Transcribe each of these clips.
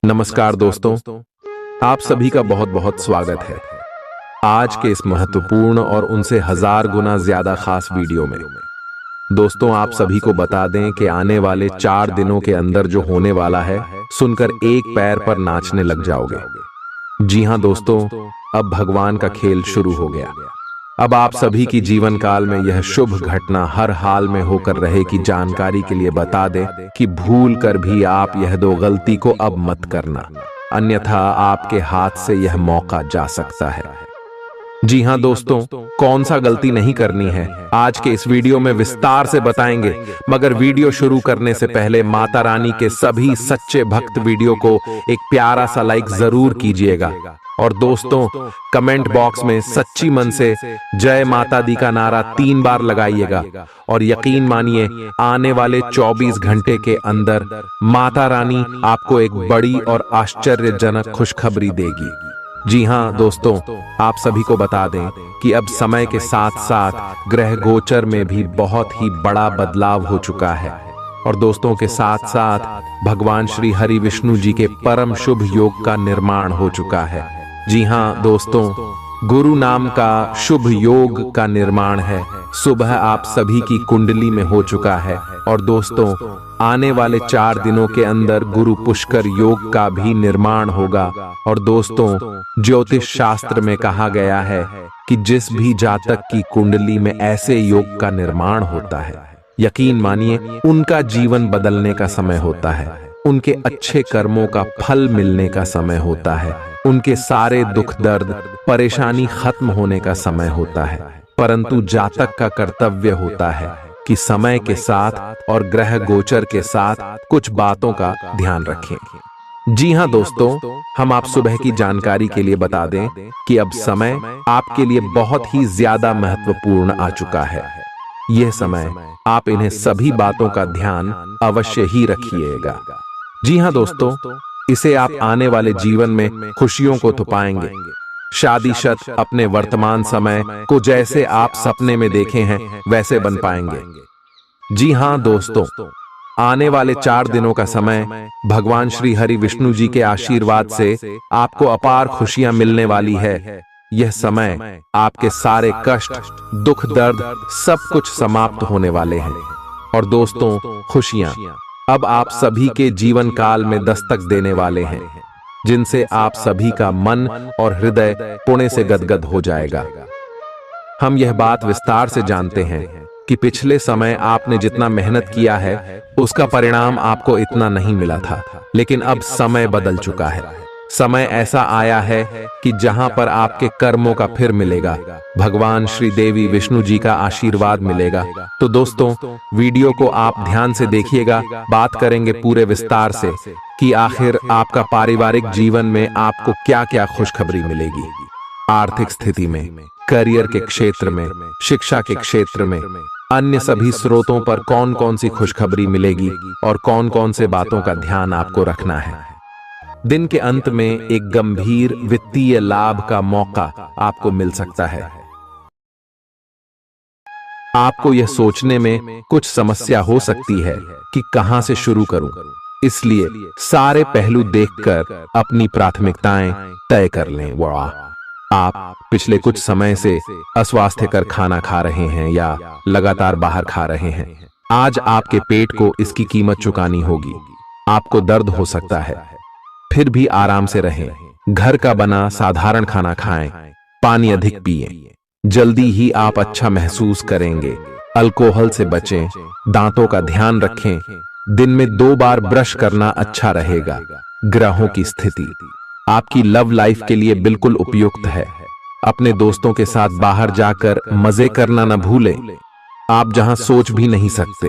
नमस्कार दोस्तों, आप सभी का बहुत बहुत स्वागत है आज के इस महत्वपूर्ण और उनसे हजार गुना ज्यादा खास वीडियो में। दोस्तों, आप सभी को बता दें कि आने वाले 4 दिनों के अंदर जो होने वाला है, सुनकर एक पैर पर नाचने लग जाओगे। जी हां दोस्तों, अब भगवान का खेल शुरू हो गया। अब आप सभी की जीवन काल में यह शुभ घटना हर हाल में होकर रहे की जानकारी के लिए बता दें कि भूल कर भी आप यह दो गलती को अब मत करना, अन्यथा आपके हाथ से यह मौका जा सकता है। जी हां दोस्तों, कौन सा गलती नहीं करनी है आज के इस वीडियो में विस्तार से बताएंगे। मगर वीडियो शुरू करने से पहले माता रानी के सभी सच्चे भक्त वीडियो को एक प्यारा सा लाइक जरूर कीजिएगा और दोस्तों कमेंट बॉक्स में सच्ची मन से जय माता दी का नारा 3 बार लगाइएगा और यकीन मानिए आने वाले 24 घंटे के अंदर माता रानी आपको एक बड़ी और आश्चर्यजनक खुशखबरी देगी। जी हां दोस्तों, आप सभी को बता दें कि अब समय के साथ साथ ग्रह गोचर में भी बहुत ही बड़ा बदलाव हो चुका है और दोस्तों के साथ साथ भगवान श्री हरि विष्णु जी के परम शुभ योग का निर्माण हो चुका है। जी हां दोस्तों, गुरु नाम का शुभ योग का निर्माण है, सुबह आप सभी की कुंडली में हो चुका है और दोस्तों आने वाले 4 दिनों के अंदर गुरु पुष्कर योग का भी निर्माण होगा। और दोस्तों ज्योतिष शास्त्र में कहा गया है कि जिस भी जातक की कुंडली में ऐसे योग का निर्माण होता है, यकीन मानिए उनका जीवन बदलने का समय होता है, उनके अच्छे कर्मों का फल मिलने का समय होता है, उनके सारे दुख दर्द परेशानी खत्म होने का समय होता है। परंतु जातक का कर्तव्य होता है कि समय के साथ और ग्रह गोचर के साथ कुछ बातों का ध्यान रखें। जी हां दोस्तों, हम आप सुबह की जानकारी के लिए बता दें कि अब समय आपके लिए बहुत ही ज्यादा महत्वपूर्ण आ चुका है। यह समय आप इन्हें सभी बातों का ध्यान अवश्य ही रखिएगा। जी हां दोस्तों, इसे आप आने वाले जीवन में खुशियों को तो पाएंगे। शादीशत अपने वर्तमान समय को जैसे आप सपने में देखे हैं वैसे बन पाएंगे। जी हां दोस्तों, आने वाले 4 दिनों का समय भगवान श्री हरि विष्णु जी के आशीर्वाद से आपको अपार खुशियां मिलने वाली है। यह समय आपके सारे कष्ट दुख दर्द सब कुछ समाप्त होने वाले हैं और दोस्तों खुशियां अब आप सभी के जीवन काल में दस्तक देने वाले हैं, जिनसे आप सभी का मन और हृदय पुण्य से गदगद हो जाएगा। हम यह बात विस्तार से जानते हैं कि पिछले समय आपने जितना मेहनत किया है उसका परिणाम आपको इतना नहीं मिला था, लेकिन अब समय बदल चुका है। समय ऐसा आया है कि जहां पर आपके कर्मों का फिर मिलेगा, भगवान श्री देवी विष्णु जी का आशीर्वाद मिलेगा। तो दोस्तों वीडियो को आप ध्यान से देखिएगा, बात करेंगे पूरे विस्तार से कि आखिर आपका पारिवारिक जीवन में आपको क्या क्या खुशखबरी मिलेगी, आर्थिक स्थिति में, करियर के क्षेत्र में, शिक्षा के क्षेत्र में, अन्य सभी स्रोतों पर कौन कौन सी खुशखबरी मिलेगी और कौन कौन से बातों का ध्यान आपको रखना है। दिन के अंत में एक गंभीर वित्तीय लाभ का मौका आपको मिल सकता है। आपको यह सोचने में कुछ समस्या हो सकती है कि कहां से शुरू करूं, इसलिए सारे पहलू देखकर अपनी प्राथमिकताएं तय कर लें। आप पिछले कुछ समय से अस्वास्थ्यकर खाना खा रहे हैं या लगातार बाहर खा रहे हैं, आज आपके पेट को इसकी कीमत चुकानी होगी। आपको दर्द हो सकता है, फिर भी आराम से रहें, घर का बना साधारण खाना खाएं, पानी अधिक पिएं, जल्दी ही आप अच्छा महसूस करेंगे। अल्कोहल से बचें, दांतों का ध्यान रखें, दिन में 2 बार ब्रश करना अच्छा रहेगा। ग्रहों की स्थिति आपकी लव लाइफ के लिए बिल्कुल उपयुक्त है। अपने दोस्तों के साथ बाहर जाकर मजे करना न भूलें, आप जहां सोच भी नहीं सकते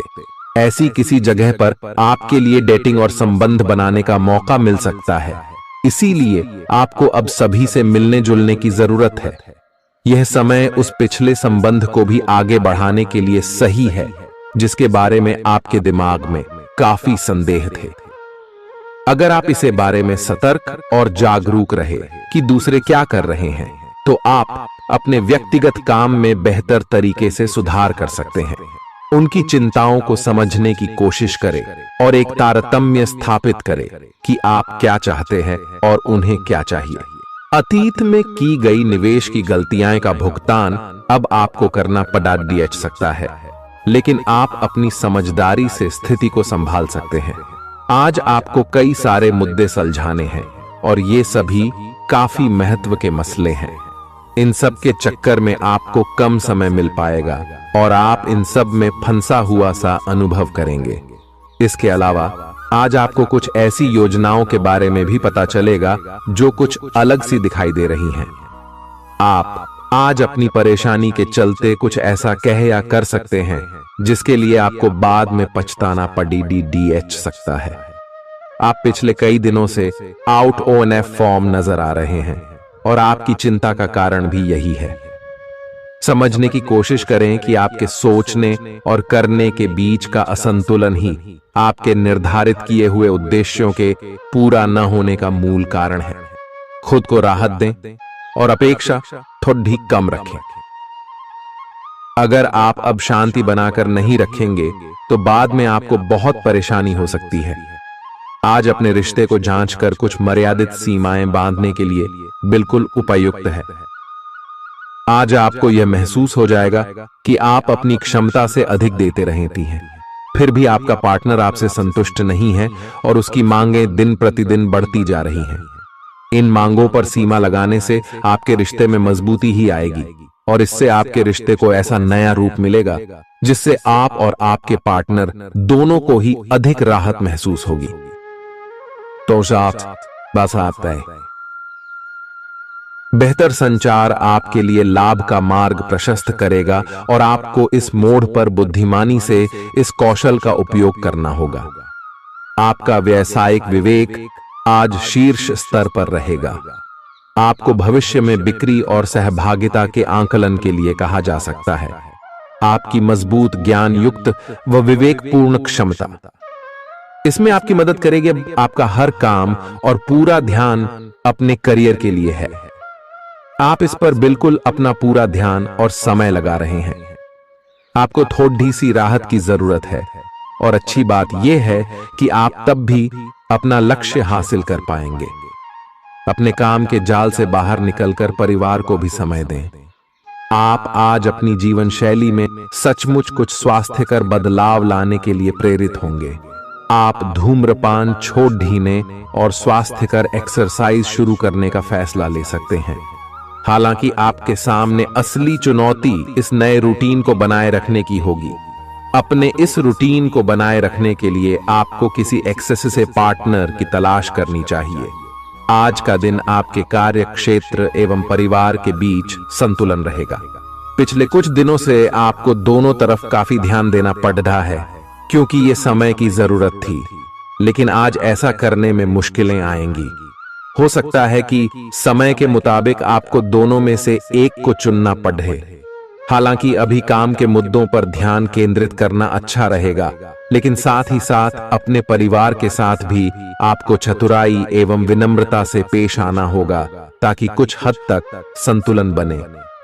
ऐसी किसी जगह पर आपके लिए डेटिंग और संबंध बनाने का मौका मिल सकता है। इसीलिए आपको अब सभी से मिलने जुलने की जरूरत है। यह समय उस पिछले संबंध को भी आगे बढ़ाने के लिए सही है जिसके बारे में आपके दिमाग में काफी संदेह थे। अगर आप इसे बारे में सतर्क और जागरूक रहे कि दूसरे क्या कर रहे हैं, तो आप अपने व्यक्तिगत काम में बेहतर तरीके से सुधार कर सकते हैं। उनकी चिंताओं को समझने की कोशिश करें और एक तारतम्य स्थापित करें कि आप क्या चाहते हैं और उन्हें क्या चाहिए। अतीत में की गई निवेश की गलतियां का भुगतान अब आपको करना पड़ सकता है, लेकिन आप अपनी समझदारी से स्थिति को संभाल सकते हैं। आज आपको कई सारे मुद्दे सुलझाने हैं और ये सभी काफी महत्व के मसले हैं। इन सब के चक्कर में आपको कम समय मिल पाएगा और आप इन सब में फंसा हुआ सा अनुभव करेंगे। इसके अलावा आज आपको कुछ ऐसी योजनाओं के बारे में भी पता चलेगा जो कुछ अलग सी दिखाई दे रही हैं। आप आज अपनी परेशानी के चलते कुछ ऐसा कह या कर सकते हैं जिसके लिए आपको बाद में पछताना पड़ सकता है। आप पिछले कई दिनों से आउट ऑन एफ फॉर्म नजर आ रहे हैं और आपकी चिंता का कारण भी यही है। समझने की कोशिश करें कि आपके सोचने और करने के बीच का असंतुलन ही आपके निर्धारित किए हुए उद्देश्यों के पूरा न होने का मूल कारण है। खुद को राहत दें और अपेक्षा थोड़ी कम रखें। अगर आप अब शांति बनाकर नहीं रखेंगे तो बाद में आपको बहुत परेशानी हो सकती है। आज अपने रिश्ते को जांचकर कुछ मर्यादित सीमाएं बांधने के लिए बिल्कुल उपयुक्त है। आज आपको यह महसूस हो जाएगा कि आप अपनी क्षमता से अधिक देते रहती हैं, फिर भी आपका पार्टनर आपसे संतुष्ट नहीं है और उसकी मांगें दिन प्रतिदिन बढ़ती जा रही हैं। इन मांगों पर सीमा लगाने से आपके रिश्ते में मजबूती ही आएगी और इससे आपके रिश्ते को ऐसा नया रूप मिलेगा जिससे आप और आपके पार्टनर दोनों को ही अधिक राहत महसूस होगी। तो बस आता है। बेहतर संचार आपके लिए लाभ का मार्ग प्रशस्त करेगा और आपको इस मोड़ पर बुद्धिमानी से इस कौशल का उपयोग करना होगा। आपका व्यावसायिक विवेक आज शीर्ष स्तर पर रहेगा। आपको भविष्य में बिक्री और सहभागिता के आंकलन के लिए कहा जा सकता है। आपकी मजबूत ज्ञान युक्त व विवेकपूर्ण क्षमता इसमें आपकी मदद करेगी। आपका हर काम और पूरा ध्यान अपने करियर के लिए है। आप इस पर बिल्कुल अपना पूरा ध्यान और समय लगा रहे हैं। आपको थोड़ी सी राहत की जरूरत है और अच्छी बात यह है कि आप तब भी अपना लक्ष्य हासिल कर पाएंगे। अपने काम के जाल से बाहर निकलकर परिवार को भी समय दें। आप आज अपनी जीवन शैली में सचमुच कुछ स्वास्थ्यकर बदलाव लाने के लिए प्रेरित होंगे। आप धूम्रपान छोड़ देने और स्वास्थ्यकर एक्सरसाइज शुरू करने का फैसला ले सकते हैं। हालांकि आपके सामने असली चुनौती इस नए रूटीन को बनाए रखने की होगी। अपने इस रूटीन को बनाए रखने के लिए आपको किसी एक्सेस से पार्टनर की तलाश करनी चाहिए। आज का दिन आपके कार्य क्षेत्र एवं परिवार के बीच संतुलन रहेगा। पिछले कुछ दिनों से आपको दोनों तरफ काफी ध्यान देना पड़ रहा है क्योंकि ये समय की जरूरत थी, लेकिन आज ऐसा करने में मुश्किलें आएंगी। हो सकता है कि समय के मुताबिक आपको दोनों में से एक को चुनना पड़े। हालांकि अभी काम के मुद्दों पर ध्यान केंद्रित करना अच्छा रहेगा, लेकिन साथ ही साथ अपने परिवार के साथ भी आपको चतुराई एवं विनम्रता से पेश आना होगा ताकि कुछ हद तक संतुलन बने।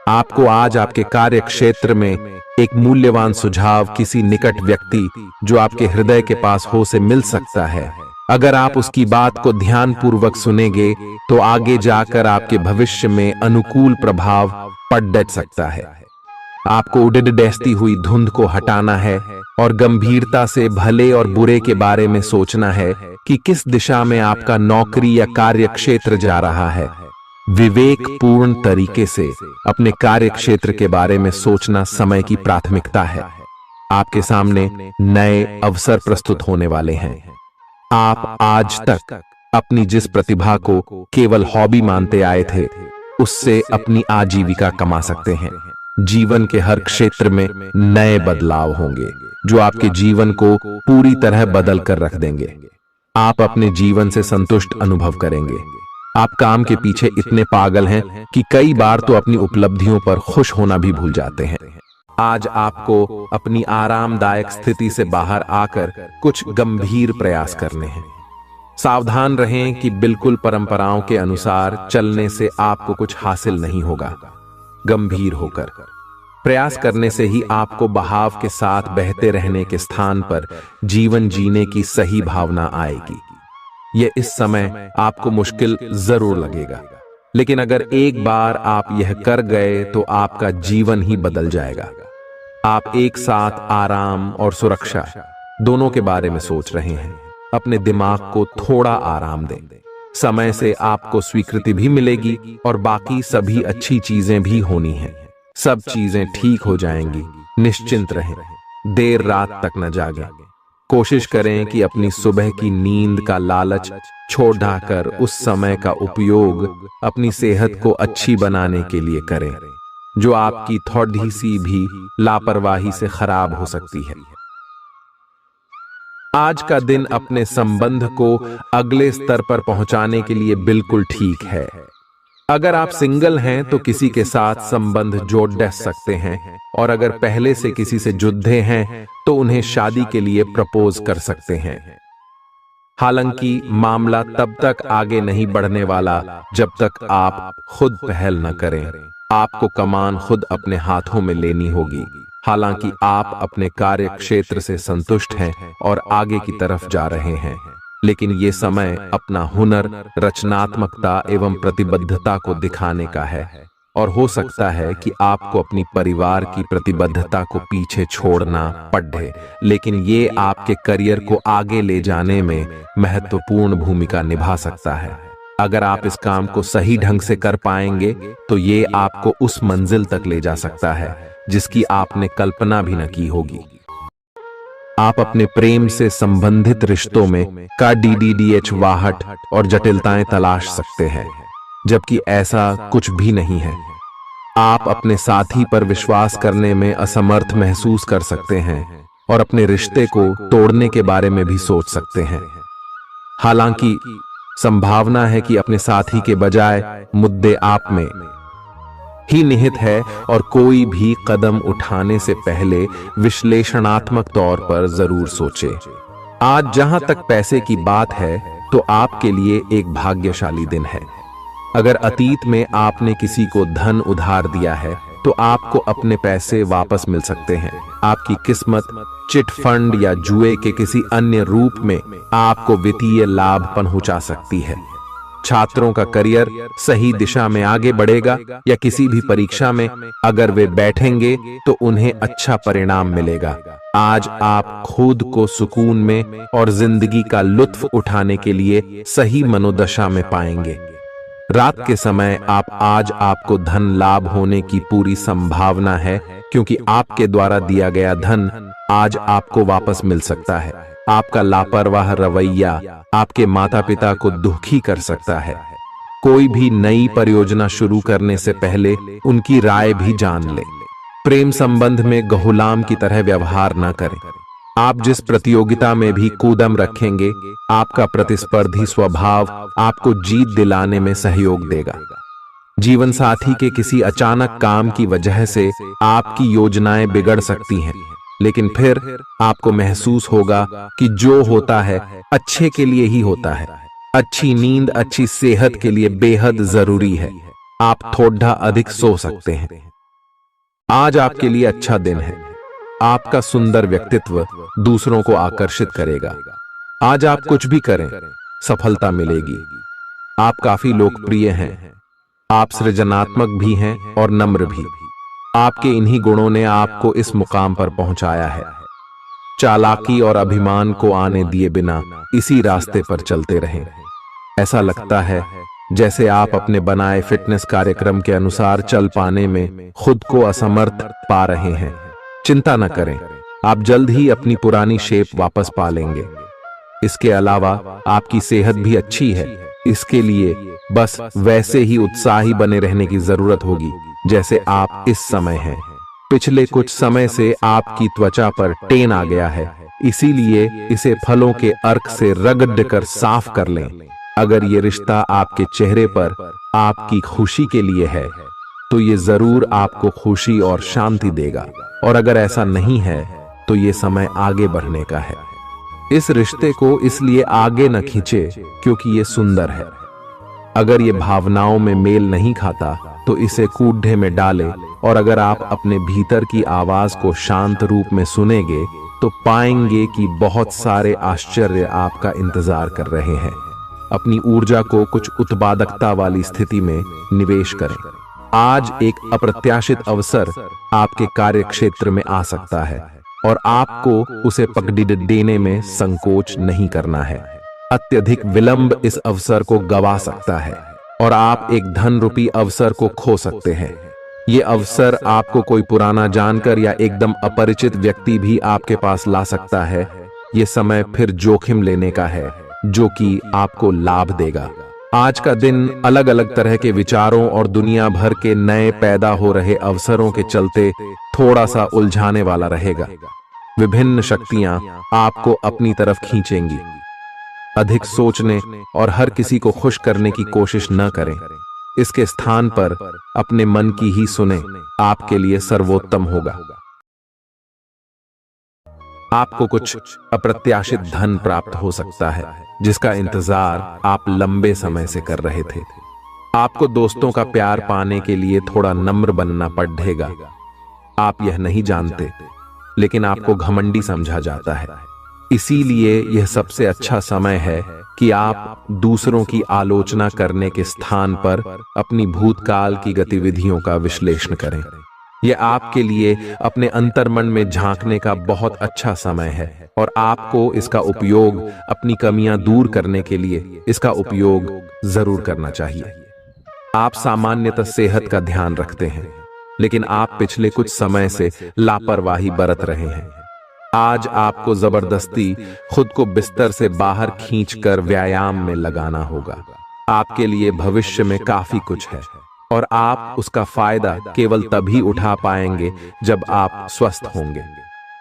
आपको आज आपके कार्य क्षेत्र में एक मूल्यवान सुझाव किसी निकट व्यक्ति जो आपके हृदय के पास हो से मिल सकता है। अगर आप उसकी बात को ध्यानपूर्वक सुनेंगे तो आगे जाकर आपके भविष्य में अनुकूल प्रभाव पड़ सकता है। आपको उड़ती हुई धुंध को हटाना है और गंभीरता से भले और बुरे के बारे में सोचना है कि किस दिशा में आपका नौकरी या कार्य क्षेत्र जा रहा है। विवेकपूर्ण तरीके से अपने कार्य क्षेत्र के बारे में सोचना समय की प्राथमिकता है। आपके सामने नए अवसर प्रस्तुत होने वाले हैं। आप आज तक अपनी जिस प्रतिभा को केवल हॉबी मानते आए थे, उससे अपनी आजीविका कमा सकते हैं। जीवन के हर क्षेत्र में नए बदलाव होंगे जो आपके जीवन को पूरी तरह बदल कर रख देंगे। आप अपने जीवन से संतुष्ट अनुभव करेंगे। आप काम के पीछे इतने पागल हैं कि कई बार तो अपनी उपलब्धियों पर खुश होना भी भूल जाते हैं। आज आपको अपनी आरामदायक स्थिति से बाहर आकर कुछ गंभीर प्रयास करने हैं। सावधान रहें कि बिल्कुल परंपराओं के अनुसार चलने से आपको कुछ हासिल नहीं होगा। गंभीर होकर प्रयास करने से ही आपको बहाव के साथ बहते रहने के स्थान पर जीवन जीने की सही भावना आएगी। यह इस समय आपको मुश्किल जरूर लगेगा, लेकिन अगर एक बार आप यह कर गए तो आपका जीवन ही बदल जाएगा। आप एक साथ आराम और सुरक्षा दोनों के बारे में सोच रहे हैं। अपने दिमाग को थोड़ा आराम दें। समय से आपको स्वीकृति भी मिलेगी और बाकी सभी अच्छी चीजें भी होनी हैं। सब चीजें ठीक हो जाएंगी। निश्चिंत रहें, देर रात तक न जागें। कोशिश करें कि अपनी सुबह की नींद का लालच छोड़कर उस समय का उपयोग अपनी सेहत को अच्छी बनाने के लिए करें, जो आपकी थोड़ी सी भी लापरवाही से खराब हो सकती है। आज का दिन अपने संबंध को अगले स्तर पर पहुंचाने के लिए बिल्कुल ठीक है। अगर आप सिंगल हैं तो किसी के साथ संबंध जोड़ सकते हैं, और अगर पहले से किसी से जुड़े हैं तो उन्हें शादी के लिए प्रपोज कर सकते हैं। हालांकि मामला तब तक आगे नहीं बढ़ने वाला जब तक आप खुद पहल न करें। आपको कमान खुद अपने हाथों में लेनी होगी। हालांकि आप अपने कार्य क्षेत्र से संतुष्ट हैं और आगे की तरफ जा रहे हैं, लेकिन ये समय अपना हुनर, रचनात्मकता एवं प्रतिबद्धता को दिखाने का है। और हो सकता है कि आपको अपनी परिवार की प्रतिबद्धता को पीछे छोड़ना पड़े, लेकिन ये आपके करियर को आगे ले जाने में महत्वपूर्ण भूमिका निभा सकता है। अगर आप इस काम को सही ढंग से कर पाएंगे तो ये आपको उस मंजिल तक ले जा सकता है जिसकी आपने कल्पना भी न की होगी। आप अपने प्रेम से संबंधित रिश्तों में का DDDH और जटिलताएं तलाश सकते हैं, जबकि ऐसा कुछ भी नहीं है। आप अपने साथी पर विश्वास करने में असमर्थ महसूस कर सकते हैं और अपने रिश्ते को तोड़ने के बारे में भी सोच सकते हैं। हालांकि संभावना है कि अपने साथी के बजाय मुद्दे आप में ही निहित है, और कोई भी कदम उठाने से पहले विश्लेषणात्मक तौर पर जरूर सोचे। आज जहां तक पैसे की बात है तो आपके लिए एक भाग्यशाली दिन है। अगर अतीत में आपने किसी को धन उधार दिया है तो आपको अपने पैसे वापस मिल सकते हैं। आपकी किस्मत चिट फंड या जुए के किसी अन्य रूप में आपको वित्तीय लाभ पहुंचा सकती है। छात्रों का करियर सही दिशा में आगे बढ़ेगा, या किसी भी परीक्षा में अगर वे बैठेंगे तो उन्हें अच्छा परिणाम मिलेगा। आज आप खुद को सुकून में और जिंदगी का लुत्फ उठाने के लिए सही मनोदशा में पाएंगे। रात के समय आज आपको धन लाभ होने की पूरी संभावना है, क्योंकि आपके द्वारा दिया गया धन आज आपको वापस मिल सकता है। आपका लापरवाह रवैया आपके माता पिता को दुखी कर सकता है। कोई भी नई परियोजना शुरू करने से पहले उनकी राय भी जान ले। प्रेम संबंध में गुलाम की तरह व्यवहार न करें। आप जिस प्रतियोगिता में भी कूदम रखेंगे, आपका प्रतिस्पर्धी स्वभाव आपको जीत दिलाने में सहयोग देगा। जीवन साथी के किसी अचानक काम की वजह से आपकी योजनाएं बिगड़ सकती हैं, लेकिन फिर आपको महसूस होगा कि जो होता है अच्छे के लिए ही होता है। अच्छी नींद अच्छी सेहत के लिए बेहद जरूरी है। आप थोड़ा अधिक सो सकते हैं। आज आपके लिए अच्छा दिन है। आपका सुंदर व्यक्तित्व दूसरों को आकर्षित करेगा। आज आप कुछ भी करें, सफलता मिलेगी। आप काफी लोकप्रिय हैं। आप सृजनात्मक भी हैं और नम्र भी। आपके इन्हीं गुणों ने आपको इस मुकाम पर पहुंचाया है। चालाकी और अभिमान को आने दिए बिना इसी रास्ते पर चलते रहें। ऐसा लगता है जैसे आप अपने बनाए फिटनेस कार्यक्रम के अनुसार चल पाने में खुद को असमर्थ पा रहे हैं। चिंता न करें, आप जल्द ही अपनी पुरानी शेप वापस पा लेंगे। इसके अलावा आपकी सेहत भी अच्छी है। इसके लिए बस वैसे ही उत्साही बने रहने की जरूरत होगी जैसे आप इस समय हैं। पिछले कुछ समय से आपकी त्वचा पर टेन आ गया है, इसीलिए इसे फलों के अर्क से रगड़ कर साफ कर लें। अगर ये रिश्ता आपके चेहरे पर आपकी खुशी के लिए है तो ये जरूर आपको खुशी और शांति देगा, और अगर ऐसा नहीं है तो ये समय आगे बढ़ने का है। इस रिश्ते को इसलिए आगे न खींचे क्योंकि ये सुंदर है। अगर ये भावनाओं में मेल नहीं खाता तो इसे कूढ़े में डालें, और अगर आप अपने भीतर की आवाज को शांत रूप में सुनेंगे तो पाएंगे कि बहुत सारे आश्चर्य आपका इंतजार कर रहे हैं। अपनी ऊर्जा को कुछ उत्पादकता वाली स्थिति में निवेश करें। आज एक अप्रत्याशित अवसर आपके कार्य क्षेत्र में आ सकता है और आपको उसे पकड़ देने में संकोच नहीं करना है। अत्यधिक विलंब इस अवसर को गवा सकता है और आप एक धन रूपी अवसर को खो सकते हैं। ये अवसर आपको कोई पुराना जानकर या एकदम अपरिचित व्यक्ति भी आपके पास ला सकता है। ये समय फिर जोखिम लेने का है जो कि आपको लाभ देगा। आज का दिन अलग अलग तरह के विचारों और दुनिया भर के नए पैदा हो रहे अवसरों के चलते थोड़ा सा उलझाने वाला रहेगा। विभिन्न शक्तियां आपको अपनी तरफ खींचेंगी। अधिक सोचने और हर किसी को खुश करने की कोशिश न करें। इसके स्थान पर अपने मन की ही सुने, आपके लिए सर्वोत्तम होगा। आपको कुछ अप्रत्याशित धन प्राप्त हो सकता है जिसका इंतजार आप लंबे समय से कर रहे थे। आपको दोस्तों का प्यार पाने के लिए थोड़ा नम्र बनना पड़ेगा। आप यह नहीं जानते, लेकिन आपको घमंडी समझा जाता है। इसीलिए यह सबसे अच्छा समय है कि आप दूसरों की आलोचना करने के स्थान पर अपनी भूतकाल की गतिविधियों का विश्लेषण करें। यह आपके लिए अपने अंतर्मन में झांकने का बहुत अच्छा समय है और आपको इसका उपयोग अपनी कमियां दूर करने के लिए इसका उपयोग जरूर करना चाहिए। आप सामान्यतः सेहत का ध्यान रखते हैं, लेकिन आप पिछले कुछ समय से लापरवाही बरत रहे हैं। आज आपको जबरदस्ती खुद को बिस्तर से बाहर खींचकर व्यायाम में लगाना होगा। आपके लिए भविष्य में काफी कुछ है और आप उसका फायदा केवल तभी उठा पाएंगे जब आप स्वस्थ होंगे।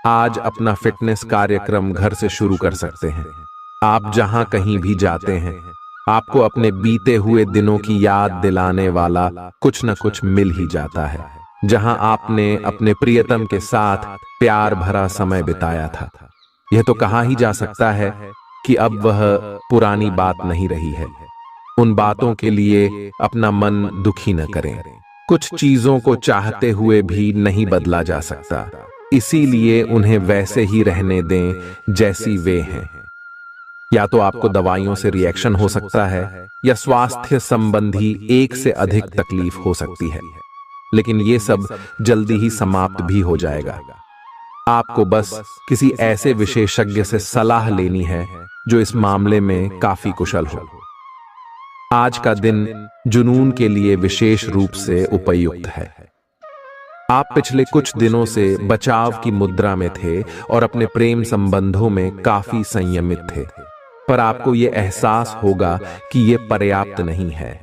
आज अपना फिटनेस कार्यक्रम घर से शुरू कर सकते हैं। आप जहां कहीं भी जाते हैं, आपको अपने बीते हुए दिनों की याद दिलाने वाला कुछ न कुछ मिल ही जाता है। जहां आपने अपने प्रियतम के साथ प्यार भरा समय बिताया था, यह तो कहा ही जा सकता है कि अब वह पुरानी बात नहीं रही है। उन बातों के लिए अपना मन दुखी न करें। कुछ चीजों को चाहते हुए भी नहीं बदला जा सकता, इसीलिए उन्हें वैसे ही रहने दें जैसी वे हैं। या तो आपको दवाइयों से रिएक्शन हो सकता है या स्वास्थ्य संबंधी एक से अधिक तकलीफ हो सकती है, लेकिन ये सब जल्दी ही समाप्त भी हो जाएगा। आपको बस किसी ऐसे विशेषज्ञ से सलाह लेनी है जो इस मामले में काफी कुशल हो। आज का दिन जुनून के लिए विशेष रूप से उपयुक्त है। आप पिछले कुछ दिनों से बचाव की मुद्रा में थे और अपने प्रेम संबंधों में काफी संयमित थे, पर आपको यह एहसास होगा कि यह पर्याप्त नहीं है,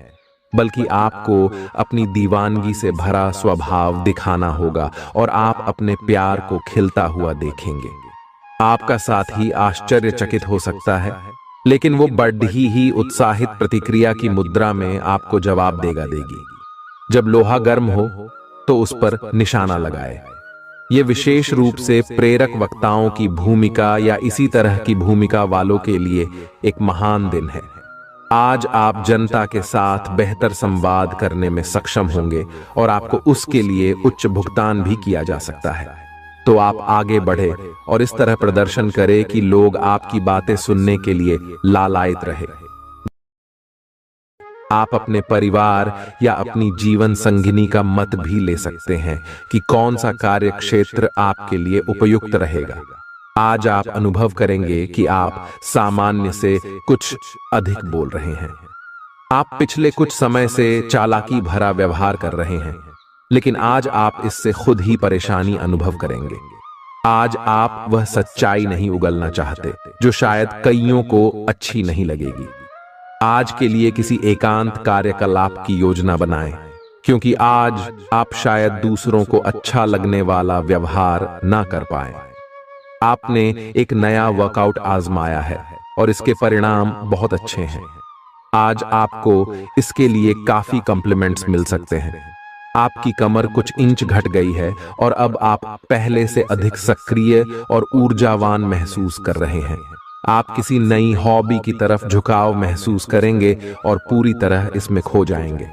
बल्कि आपको अपनी दीवानगी से भरा स्वभाव दिखाना होगा और आप अपने प्यार को खिलता हुआ देखेंगे। आपका साथी आश्चर्यचकित हो सकता है, लेकिन वो बड़ी ही उत्साहित प्रतिक्रिया की मुद्रा में आपको जवाब देगी। जब लोहा गर्म हो तो उस पर निशाना लगाए। ये विशेष रूप से प्रेरक वक्ताओं की भूमिका या इसी तरह की भूमिका वालों के लिए एक महान दिन है। आज आप जनता के साथ बेहतर संवाद करने में सक्षम होंगे और आपको उसके लिए उच्च भुगतान भी किया जा सकता है। तो आप आगे बढ़े और इस तरह प्रदर्शन करें कि लोग आपकी बातें सुनने के लिए लालायित रहे। आप अपने परिवार या अपनी जीवन संगिनी का मत भी ले सकते हैं कि कौन सा कार्य क्षेत्र आपके लिए उपयुक्त रहेगा। आज आप अनुभव करेंगे कि आप सामान्य से कुछ अधिक बोल रहे हैं। आप पिछले कुछ समय से चालाकी भरा व्यवहार कर रहे हैं, लेकिन आज आप इससे खुद ही परेशानी अनुभव करेंगे। आज आप वह सच्चाई नहीं उगलना चाहते जो शायद कईयों को अच्छी नहीं लगेगी। आज के लिए किसी एकांत कार्यकलाप की योजना बनाएं, क्योंकि आज आप शायद दूसरों को अच्छा लगने वाला व्यवहार ना कर पाएं। आपने एक नया वर्कआउट आजमाया है और इसके परिणाम बहुत अच्छे हैं। आज आपको इसके लिए काफी कॉम्प्लीमेंट्स मिल सकते हैं। आपकी कमर कुछ इंच घट गई है और अब आप पहले से अधिक सक्रिय और ऊर्जावान महसूस कर रहे हैं। आप किसी नई हॉबी की तरफ झुकाव महसूस करेंगे और पूरी तरह इसमें खो जाएंगे।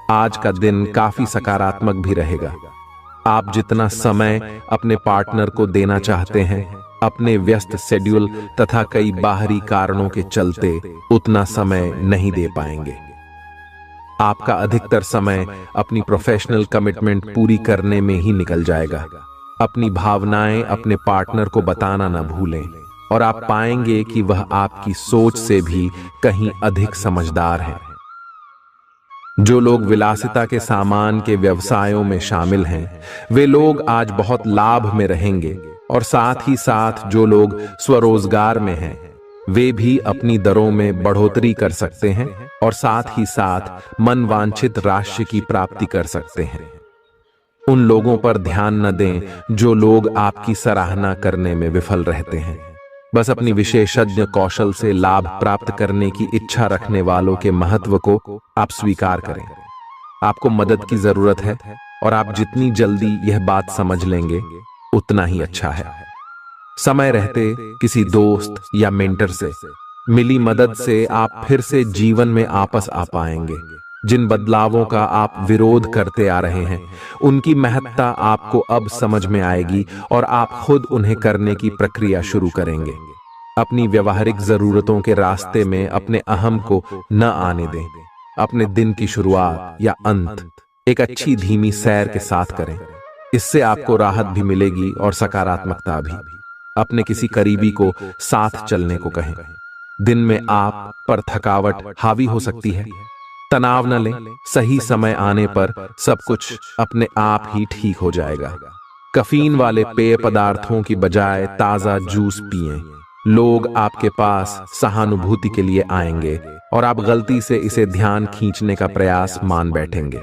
आज का दिन काफी सकारात्मक भी रहेगा। आप जितना समय अपने पार्टनर को देना चाहते हैं, अपने व्यस्त शेड्यूल तथा कई बाहरी कारणों के चलते उतना समय नहीं दे पाएंगे। आपका अधिकतर समय अपनी प्रोफेशनल कमिटमेंट पूरी करने में ही निकल जाएगा। अपनी भावनाएं अपने पार्टनर को बताना न भूलें और आप पाएंगे कि वह आपकी सोच से भी कहीं अधिक समझदार है। जो लोग विलासिता के सामान के व्यवसायों में शामिल हैं, वे लोग आज बहुत लाभ में रहेंगे और साथ ही साथ जो लोग स्वरोजगार में हैं, वे भी अपनी दरों में बढ़ोतरी कर सकते हैं और साथ ही साथ मनवांछित राशि की प्राप्ति कर सकते हैं। उन लोगों पर ध्यान न दें जो लोग आपकी सराहना करने में विफल रहते हैं। बस अपनी विशेषज्ञ कौशल से लाभ प्राप्त करने की इच्छा रखने वालों के महत्व को आप स्वीकार करें। आपको मदद की जरूरत है और आप जितनी जल्दी यह बात समझ लेंगे उतना ही अच्छा है। समय रहते किसी दोस्त या मेंटर से मिली मदद से आप फिर से जीवन में वापस आ पाएंगे। जिन बदलावों का आप विरोध करते आ रहे हैं, उनकी महत्ता आपको अब समझ में आएगी और आप खुद उन्हें करने की प्रक्रिया शुरू करेंगे। अपनी व्यवहारिक जरूरतों के रास्ते में अपने अहम को न आने दें। अपने दिन की शुरुआत या अंत एक अच्छी धीमी सैर के साथ करें। इससे आपको राहत भी मिलेगी और सकारात्मकता भी। अपने किसी करीबी को साथ चलने को कहें। दिन में आप पर थकावट हावी हो सकती है, तनाव न लें। सही समय आने पर सब कुछ अपने आप ही ठीक हो जाएगा। कैफीन वाले पेय पदार्थों की बजाय ताजा जूस पिएं। लोग आपके पास सहानुभूति के लिए आएंगे और आप गलती से इसे ध्यान खींचने का प्रयास मान बैठेंगे।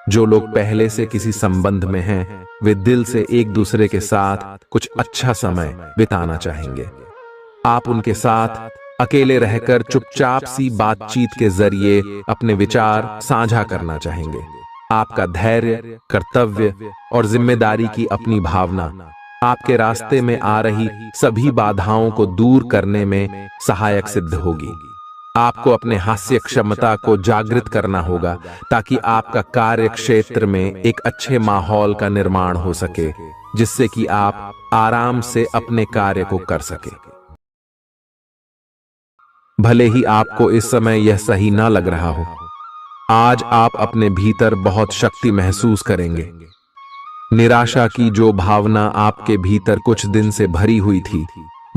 जो लोग पहले से किसी संबंध में हैं, वे दिल से एक दूसरे के साथ कुछ अच्छा समय बिताना चाहेंगे। आप उनके साथ अकेले रहकर चुपचाप सी बातचीत के जरिए अपने विचार साझा करना चाहेंगे। आपका धैर्य, कर्तव्य और जिम्मेदारी की अपनी भावना आपके रास्ते में आ रही सभी बाधाओं को दूर करने में सहायक सिद्ध होगी। आपको अपने हास्य क्षमता को जागृत करना होगा ताकि आपका कार्य क्षेत्र में एक अच्छे माहौल का निर्माण हो सके, जिससे कि आप आराम से अपने कार्य को कर सके। भले ही आपको इस समय यह सही ना लग रहा हो, आज आप अपने भीतर बहुत शक्ति महसूस करेंगे। निराशा की जो भावना आपके भीतर कुछ दिन से भरी हुई थी,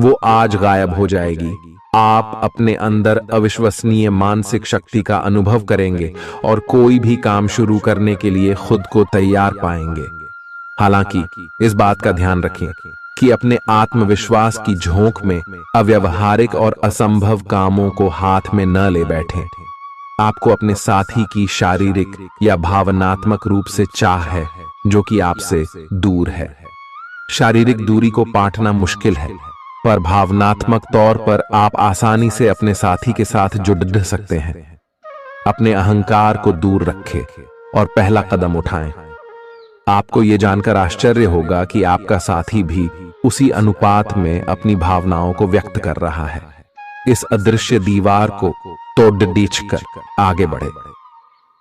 वो आज गायब हो जाएगी। आप अपने अंदर अविश्वसनीय मानसिक शक्ति का अनुभव करेंगे और कोई भी काम शुरू करने के लिए खुद को तैयार पाएंगे। हालांकि इस बात का ध्यान रखें कि अपने आत्मविश्वास की झोंक में अव्यवहारिक और असंभव कामों को हाथ में न ले बैठें। आपको अपने साथी की शारीरिक या भावनात्मक रूप से चाह है जो कि आपसे दूर है। शारीरिक दूरी को पाटना मुश्किल है, पर भावनात्मक तौर पर आप आसानी से अपने साथी के साथ जुड़ सकते हैं। अपने अहंकार को दूर रखें और पहला कदम उठाएं। आपको यह जानकर आश्चर्य होगा कि आपका साथी भी उसी अनुपात में अपनी भावनाओं को व्यक्त कर रहा है। इस अदृश्य दीवार को तोड़ कर आगे बढ़े।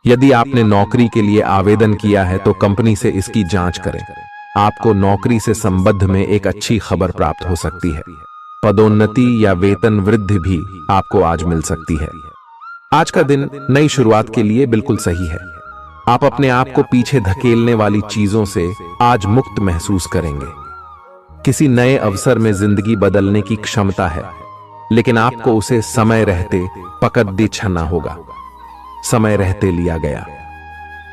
यदि आपने नौकरी के लिए आवेदन किया है तो कंपनी से इसकी जांच करें। आपको नौकरी से संबंध में एक अच्छी खबर प्राप्त हो सकती है। पदोन्नति या वेतन वृद्धि भी आपको आज मिल सकती है। आज का दिन नई शुरुआत के लिए बिल्कुल सही है। आप अपने आप को पीछे धकेलने वाली चीजों से आज मुक्त महसूस करेंगे। किसी नए अवसर में जिंदगी बदलने की क्षमता है, लेकिन आपको उसे समय रहते पकड़ दे छना होगा। समय रहते लिया गया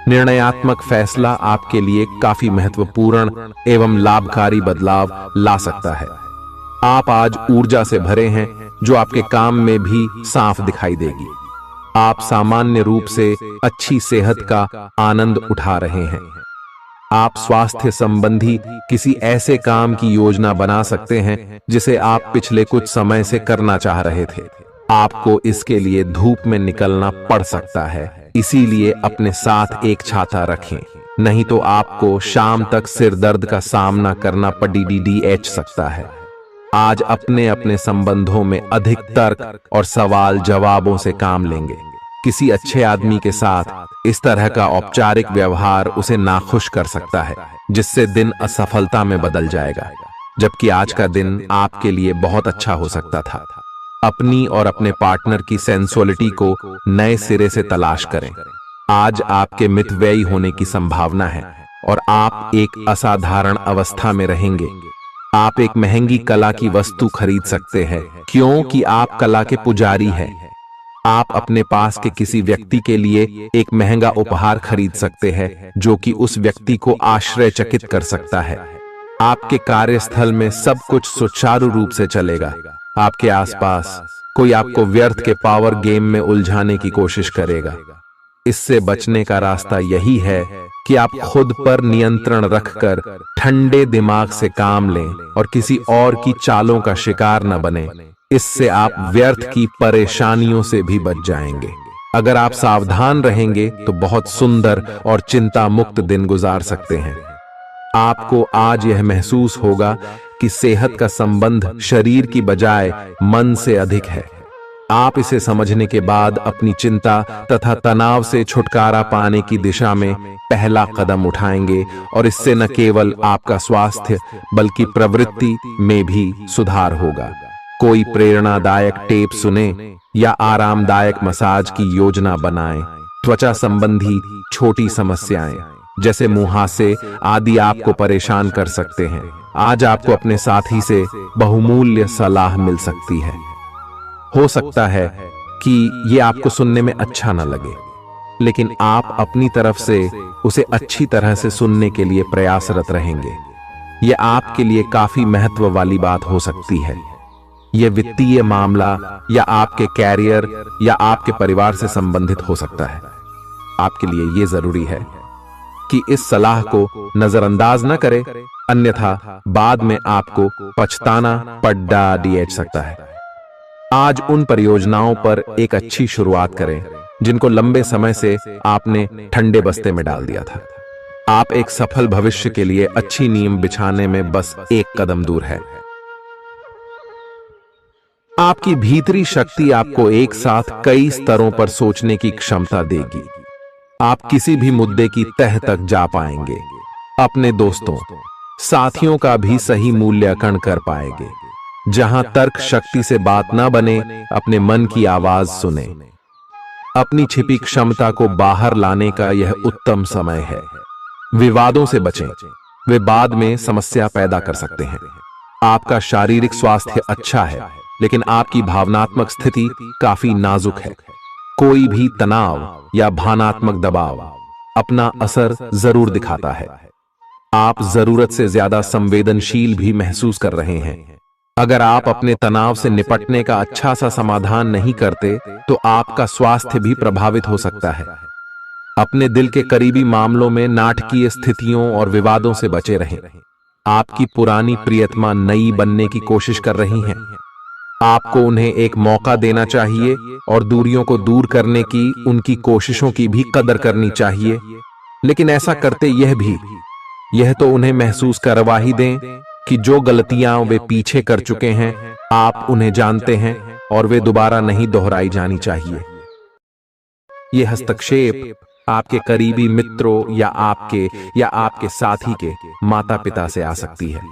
निर्णयात्मक फैसला आपके लिए काफी महत्वपूर्ण एवं लाभकारी बदलाव ला सकता है। आप आज ऊर्जा से भरे हैं जो आपके काम में भी साफ दिखाई देगी। आप सामान्य रूप से अच्छी सेहत का आनंद उठा रहे हैं। आप स्वास्थ्य संबंधी किसी ऐसे काम की योजना बना सकते हैं जिसे आप पिछले कुछ समय से करना चाह रहे थे। आपको इसके लिए धूप में निकलना पड़ सकता है, इसीलिए अपने साथ एक छाता रखें, नहीं तो आपको शाम तक सिर दर्द का सामना करना पड़ सकता है। आज अपने अपने संबंधों में अधिक तर्क और सवाल जवाबों से काम लेंगे। किसी अच्छे आदमी के साथ इस तरह का औपचारिक व्यवहार उसे नाखुश कर सकता है, जिससे दिन असफलता में बदल जाएगा। जबकि आज का दिन आपके लिए बहुत अच्छा हो सकता था। अपनी और अपने पार्टनर की सेंसुअलिटी को नए सिरे से तलाश करें। आज आपके मितव्ययी होने की संभावना है और आप एक असाधारण अवस्था में रहेंगे। आप एक महंगी कला की वस्तु खरीद सकते हैं, क्योंकि आप कला के पुजारी हैं। आप अपने पास के किसी व्यक्ति के लिए एक महंगा उपहार खरीद सकते हैं, जो कि उस व्यक्ति को आश्चर्यचकित कर सकता है। आपके कार्यस्थल में सब कुछ सुचारू रूप से चलेगा। आपके आसपास कोई आपको व्यर्थ के पावर गेम में उलझाने की कोशिश करेगा। इससे बचने का रास्ता यही है कि आप खुद पर नियंत्रण रखकर ठंडे दिमाग से काम लें और किसी और की चालों का शिकार न बने। इससे आप व्यर्थ की परेशानियों से भी बच जाएंगे। अगर आप सावधान रहेंगे तो बहुत सुंदर और चिंता मुक्त दिन गुजार सकते हैं। आपको आज यह महसूस होगा कि सेहत का संबंध शरीर की बजाय मन से अधिक है। आप इसे समझने के बाद अपनी चिंता तथा तनाव से छुटकारा पाने की दिशा में पहला कदम उठाएंगे और इससे न केवल आपका स्वास्थ्य बल्कि प्रवृत्ति में भी सुधार होगा। कोई प्रेरणादायक टेप सुने या आरामदायक मसाज की योजना बनाएं। त्वचा संबंधी छोटी समस्याएं जैसे मुहासे आदि आपको परेशान कर सकते हैं। आज आपको अपने साथी से बहुमूल्य सलाह मिल सकती है। हो सकता है कि ये आपको सुनने में अच्छा न लगे, लेकिन आप अपनी तरफ से उसे अच्छी तरह से सुनने के लिए प्रयासरत रहेंगे। यह आपके लिए काफी महत्व वाली बात हो सकती है। यह वित्तीय मामला या आपके कैरियर या आपके परिवार से संबंधित हो सकता है। आपके लिए यह जरूरी है कि इस सलाह को नजरअंदाज न करें, अन्यथा बाद में आपको पछताना पड़ सकता है। आज उन परियोजनाओं पर एक अच्छी शुरुआत करें जिनको लंबे समय से आपने ठंडे बस्ते में डाल दिया था। आप एक सफल भविष्य के लिए अच्छी नींव बिछाने में बस एक कदम दूर है। आपकी भीतरी शक्ति आपको एक साथ कई स्तरों पर सोचने की क्षमता देगी। आप किसी भी मुद्दे की तह तक जा पाएंगे। अपने दोस्तों, साथियों का भी सही मूल्यांकन कर पाएंगे। जहां तर्क शक्ति से बात ना बने, अपने मन की आवाज सुने। अपनी छिपी क्षमता को बाहर लाने का यह उत्तम समय है। विवादों से बचें, वे बाद में समस्या पैदा कर सकते हैं। आपका शारीरिक स्वास्थ्य अच्छा है, लेकिन आपकी भावनात्मक स्थिति काफी नाजुक है। कोई भी तनाव या भावनात्मक दबाव अपना असर जरूर दिखाता है। आप जरूरत से ज्यादा संवेदनशील भी महसूस कर रहे हैं। अगर आप अपने तनाव से निपटने का अच्छा सा समाधान नहीं करते, तो आपका स्वास्थ्य भी प्रभावित हो सकता है। अपने दिल के करीबी मामलों में नाटकीय स्थितियों और विवादों से बचे रहें। आपकी पुरानी प्रियतमा नई बनने की कोशिश कर रही हैं। आपको उन्हें एक मौका देना चाहिए और दूरियों को दूर करने की उनकी कोशिशों की भी कदर करनी चाहिए। लेकिन ऐसा करते यह तो उन्हें महसूस करवा ही दें कि जो गलतियां वे पीछे कर चुके हैं, आप उन्हें जानते हैं और वे दोबारा नहीं दोहराई जानी चाहिए। यह हस्तक्षेप आपके करीबी मित्रों या आपके साथी के माता पिता से आ सकती है।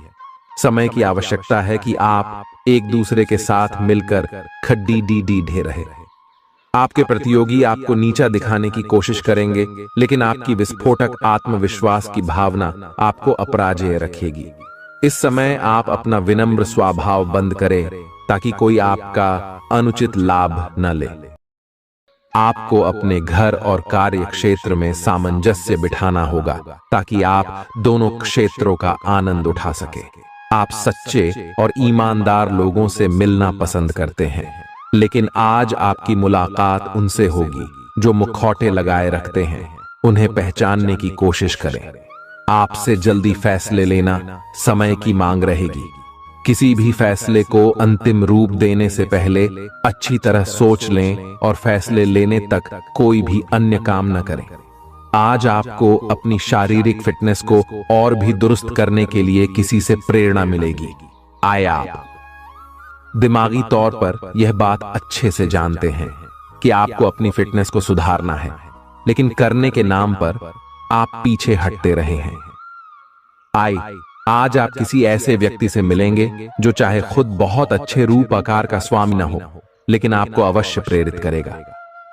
समय की आवश्यकता है कि आप एक दूसरे के साथ मिलकर खड्डी ढे रहे। आपके प्रतियोगी आपको नीचा दिखाने की कोशिश करेंगे, लेकिन आपकी विस्फोटक आत्मविश्वास की भावना आपको अपराजेय रखेगी। इस समय आप अपना विनम्र स्वभाव बंद करें ताकि कोई आपका अनुचित लाभ न ले। आपको अपने घर और कार्य क्षेत्र में सामंजस्य बिठाना होगा ताकि आप दोनों क्षेत्रों का आनंद उठा सके। आप सच्चे और ईमानदार लोगों से मिलना पसंद करते हैं, लेकिन आज आपकी मुलाकात उनसे होगी जो मुखौटे लगाए रखते हैं। उन्हें पहचानने की कोशिश करें। आपसे जल्दी फैसले लेना समय की मांग रहेगी। किसी भी फैसले को अंतिम रूप देने से पहले अच्छी तरह सोच लें और फैसले लेने तक कोई भी अन्य काम न करें। आज आपको अपनी शारीरिक फिटनेस को और भी दुरुस्त करने के लिए किसी से प्रेरणा मिलेगी। आप दिमागी तौर पर यह बात अच्छे से जानते हैं कि आपको अपनी फिटनेस को सुधारना है। लेकिन करने के नाम पर आप पीछे हटते रहे हैं। आज आप किसी ऐसे व्यक्ति से मिलेंगे जो चाहे खुद बहुत अच्छे रूप आकार का स्वामी न हो, लेकिन आपको अवश्य प्रेरित करेगा।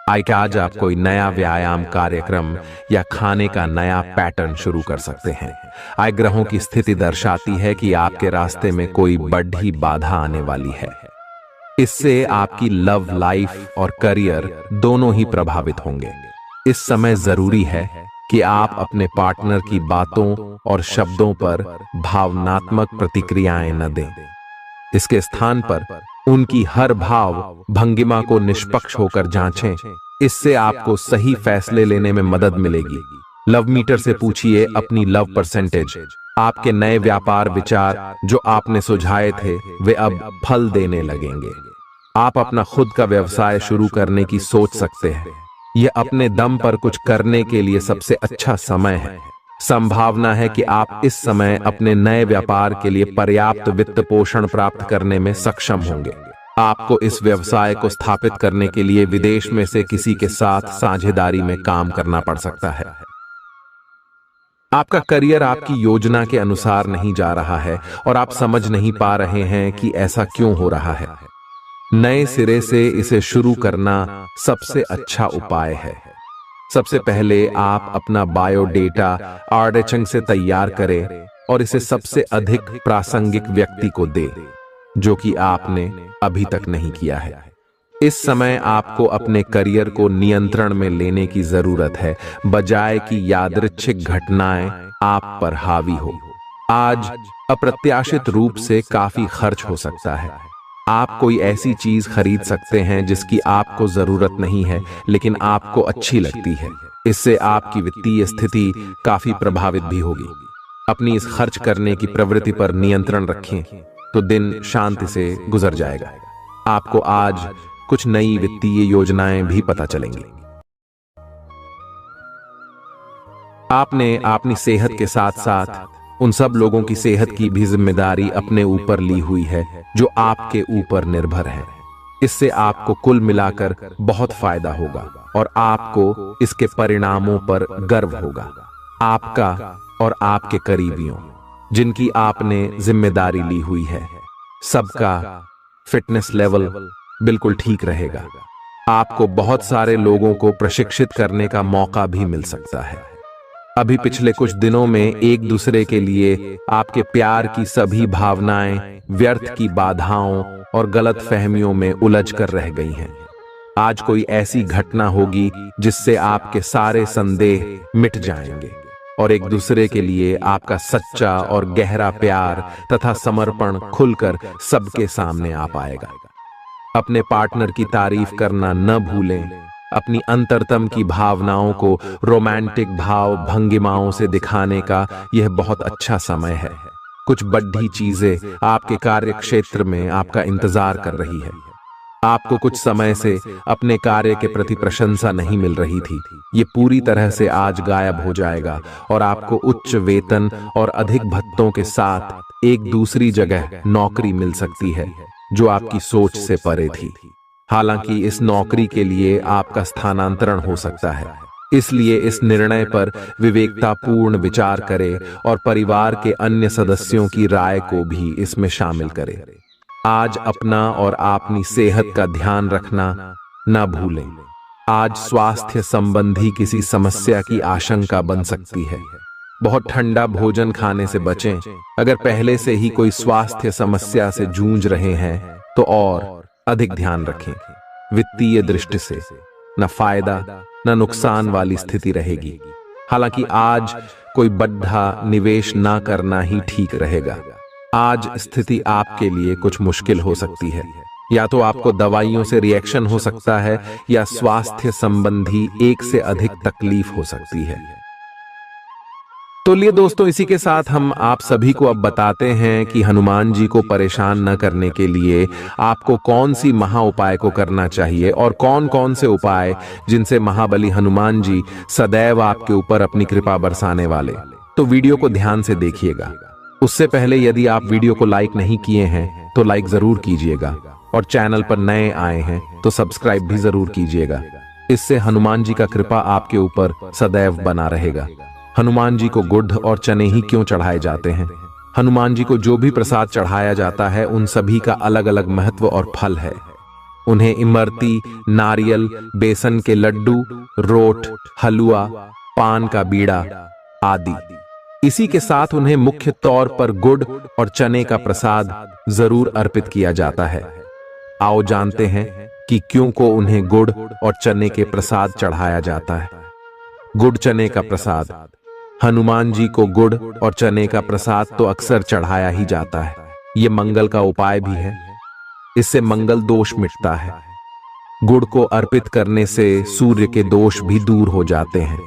क्या आज आप कोई नया व्यायाम कार्यक्रम या खाने का नया पैटर्न शुरू कर सकते हैं। ग्रहों की स्थिति दर्शाती है कि आपके रास्ते में कोई बड़ी बाधा आने वाली है। इससे आपकी लव लाइफ और करियर दोनों ही प्रभावित होंगे। इस समय जरूरी है कि आप अपने पार्टनर की बातों और शब्दों पर भावनात्मक प्रतिक्रियाएं न दें। इसके स्थान पर उनकी हर भाव भंगिमा को निष्पक्ष होकर जांचें। इससे आपको सही फैसले लेने में मदद मिलेगी। लव मीटर से पूछिए अपनी लव परसेंटेज। आपके नए व्यापार विचार जो आपने सुझाए थे वे अब फल देने लगेंगे। आप अपना खुद का व्यवसाय शुरू करने की सोच सकते हैं। यह अपने दम पर कुछ करने के लिए सबसे अच्छा समय है। संभावना है कि आप इस समय अपने नए व्यापार के लिए पर्याप्त वित्त पोषण प्राप्त करने में सक्षम होंगे। आपको इस व्यवसाय को स्थापित करने के लिए विदेश में से किसी के साथ साझेदारी में काम करना पड़ सकता है। आपका करियर आपकी योजना के अनुसार नहीं जा रहा है और आप समझ नहीं पा रहे हैं कि ऐसा क्यों हो रहा है। नए सिरे से इसे शुरू करना सबसे अच्छा उपाय है। सबसे पहले आप अपना बायोडेटा आर्डेचंग से तैयार करें और इसे सबसे अधिक प्रासंगिक व्यक्ति को दे जो कि आपने अभी तक नहीं किया है। इस समय आपको अपने करियर को नियंत्रण में लेने की जरूरत है, बजाय कि यादृच्छिक घटनाएं आप पर हावी हो। आज अप्रत्याशित रूप से काफी खर्च हो सकता है। आप कोई ऐसी चीज खरीद सकते हैं जिसकी आपको जरूरत नहीं है लेकिन आपको अच्छी लगती है। इससे आपकी वित्तीय स्थिति काफी प्रभावित भी होगी। अपनी इस खर्च करने की प्रवृत्ति पर नियंत्रण रखें तो दिन शांति से गुजर जाएगा। आपको आज कुछ नई वित्तीय योजनाएं भी पता चलेंगी। आपने अपनी सेहत के साथ साथ उन सब लोगों की सेहत की भी जिम्मेदारी अपने ऊपर ली हुई है जो आपके ऊपर निर्भर है। इससे आपको कुल मिलाकर बहुत फायदा होगा और आपको इसके परिणामों पर गर्व होगा। आपका और आपके करीबियों जिनकी आपने जिम्मेदारी ली हुई है, सबका फिटनेस लेवल बिल्कुल ठीक रहेगा। आपको बहुत सारे लोगों को प्रशिक्षित करने का मौका भी मिल सकता है। अभी पिछले कुछ दिनों में एक दूसरे के लिए आपके प्यार की सभी भावनाएं व्यर्थ की बाधाओं और गलत फहमियों में उलझ कर रह गई हैं। आज कोई ऐसी घटना होगी जिससे आपके सारे संदेह मिट जाएंगे और एक दूसरे के लिए आपका सच्चा और गहरा प्यार तथा समर्पण खुलकर सबके सामने आ पाएगा। अपने पार्टनर की तारीफ करना न भूलें। अपनी अंतरतम की भावनाओं को रोमांटिक भाव भंगिमाओं से दिखाने का यह बहुत अच्छा समय है। कुछ बड़ी चीजें आपके कार्य क्षेत्र में आपका इंतजार कर रही है। आपको कुछ समय से अपने कार्य के प्रति प्रशंसा नहीं मिल रही थी। ये पूरी तरह से आज गायब हो जाएगा और आपको उच्च वेतन और अधिक भत्तों के साथ एक दूसरी जगह नौकरी मिल सकती है जो आपकी सोच से परे थी। हालांकि इस नौकरी के लिए आपका स्थानांतरण हो सकता है, इसलिए इस निर्णय पर विवेकतापूर्ण विचार करें और परिवार के अन्य सदस्यों की राय को भी इसमें शामिल करें। आज अपना और अपनी सेहत का ध्यान रखना न भूलें। आज स्वास्थ्य संबंधी किसी समस्या की आशंका बन सकती है। बहुत ठंडा भोजन खाने से बचें। अगर पहले से ही कोई स्वास्थ्य समस्या से जूझ रहे हैं तो और अधिक ध्यान रखें। वित्तीय दृष्टि से न फायदा न नुकसान वाली स्थिति रहेगी। हालांकि आज कोई बड़ा निवेश ना करना ही ठीक रहेगा। आज स्थिति आपके लिए कुछ मुश्किल हो सकती है। या तो आपको दवाइयों से रिएक्शन हो सकता है या स्वास्थ्य संबंधी एक से अधिक तकलीफ हो सकती है। तो लिए दोस्तों, इसी के साथ हम आप सभी को अब बताते हैं कि हनुमान जी को परेशान न करने के लिए आपको कौन सी महा उपाय को करना चाहिए और कौन कौन से उपाय जिनसे महाबली हनुमान जी सदैव आपके ऊपर अपनी कृपा बरसाने वाले। तो वीडियो को ध्यान से देखिएगा। उससे पहले यदि आप वीडियो को लाइक नहीं किए हैं तो लाइक जरूर कीजिएगा और चैनल पर नए आए हैं तो सब्सक्राइब भी जरूर कीजिएगा। इससे हनुमान जी का कृपा आपके ऊपर सदैव बना रहेगा। हनुमान जी को गुड़ और चने ही क्यों चढ़ाए जाते हैं? हनुमान जी को जो भी प्रसाद चढ़ाया जाता है उन सभी का अलग अलग महत्व और फल है। उन्हें इमरती, नारियल, बेसन के लड्डू, रोट, हलवा, पान का बीड़ा आदि। इसी के साथ उन्हें मुख्य तौर पर गुड़ और चने का प्रसाद जरूर अर्पित किया जाता है। आओ जानते हैं कि क्यों को उन्हें गुड़ और चने के प्रसाद चढ़ाया जाता है। गुड़ चने का प्रसाद। हनुमान जी को गुड़ और चने का प्रसाद तो अक्सर चढ़ाया ही जाता है। ये मंगल का उपाय भी है। इससे मंगल दोष मिटता है। गुड़ को अर्पित करने से सूर्य के दोष भी दूर हो जाते हैं।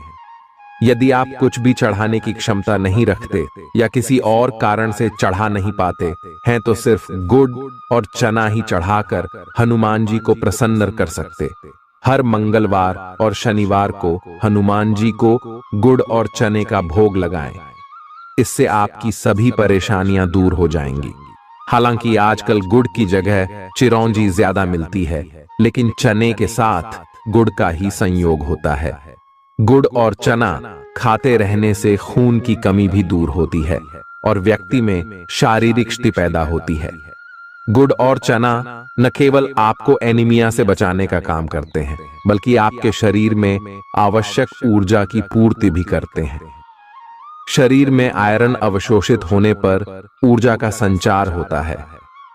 यदि आप कुछ भी चढ़ाने की क्षमता नहीं रखते या किसी और कारण से चढ़ा नहीं पाते हैं तो सिर्फ गुड़ और चना ही चढ़ाकर हनुमान जी को प्रसन्न कर सकते। हर मंगलवार और शनिवार को हनुमान जी को गुड़ और चने का भोग लगाएं। इससे आपकी सभी परेशानियां दूर हो जाएंगी। हालांकि आजकल गुड़ की जगह चिरौंजी ज्यादा मिलती है, लेकिन चने के साथ गुड़ का ही संयोग होता है। गुड़ और चना खाते रहने से खून की कमी भी दूर होती है और व्यक्ति में शारीरिक शक्ति पैदा होती है। गुड़ और चना न केवल आपको एनीमिया से बचाने का काम करते हैं, बल्कि आपके शरीर में आवश्यक ऊर्जा की पूर्ति भी करते हैं। शरीर में आयरन अवशोषित होने पर ऊर्जा का संचार होता है,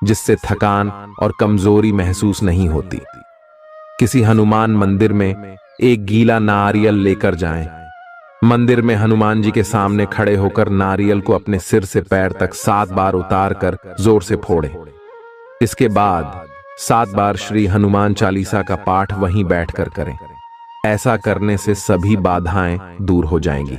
जिससे थकान और कमजोरी महसूस नहीं होती। किसी हनुमान मंदिर में एक गीला नारियल लेकर जाएं। मंदिर में हनुमान जी के सामने खड़े होकर नारियल को अपने सिर से पैर तक 7 बार उतारकर जोर से फोड़ें। इसके बाद 7 बार श्री हनुमान चालीसा का पाठ वहीं बैठकर करें। ऐसा करने से सभी बाधाएं दूर हो जाएंगी।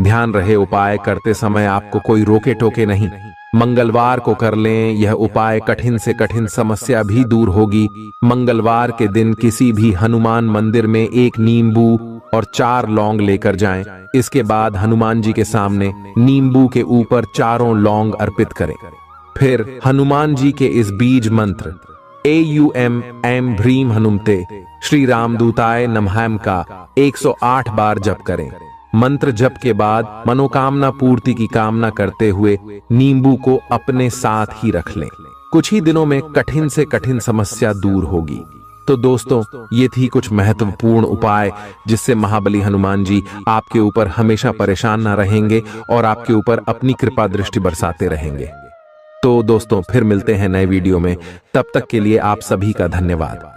ध्यान रहे, उपाय करते समय आपको कोई रोके टोके नहीं। मंगलवार को कर लें। यह उपाय कठिन से कठिन समस्या भी दूर होगी। मंगलवार के दिन किसी भी हनुमान मंदिर में 1 नींबू और 4 लौंग लेकर जाएं। इसके बाद हनुमान जी के सामने नींबू के ऊपर 4 लौंग अर्पित करें। फिर हनुमान जी के इस बीज मंत्र AUM ऐं ह्रीं हनुमते श्री रामदूताय नमः का 108 बार जप करें। मंत्र जप के बाद मनोकामना पूर्ति की कामना करते हुए नींबू को अपने साथ ही रख लें। कुछ ही दिनों में कठिन से कठिन समस्या दूर होगी। तो दोस्तों, ये थी कुछ महत्वपूर्ण उपाय जिससे महाबली हनुमान जी आपके ऊपर हमेशा परेशान न रहेंगे और आपके ऊपर अपनी कृपा दृष्टि बरसाते रहेंगे। तो दोस्तों, फिर मिलते हैं नए वीडियो में। तब तक के लिए आप सभी का धन्यवाद।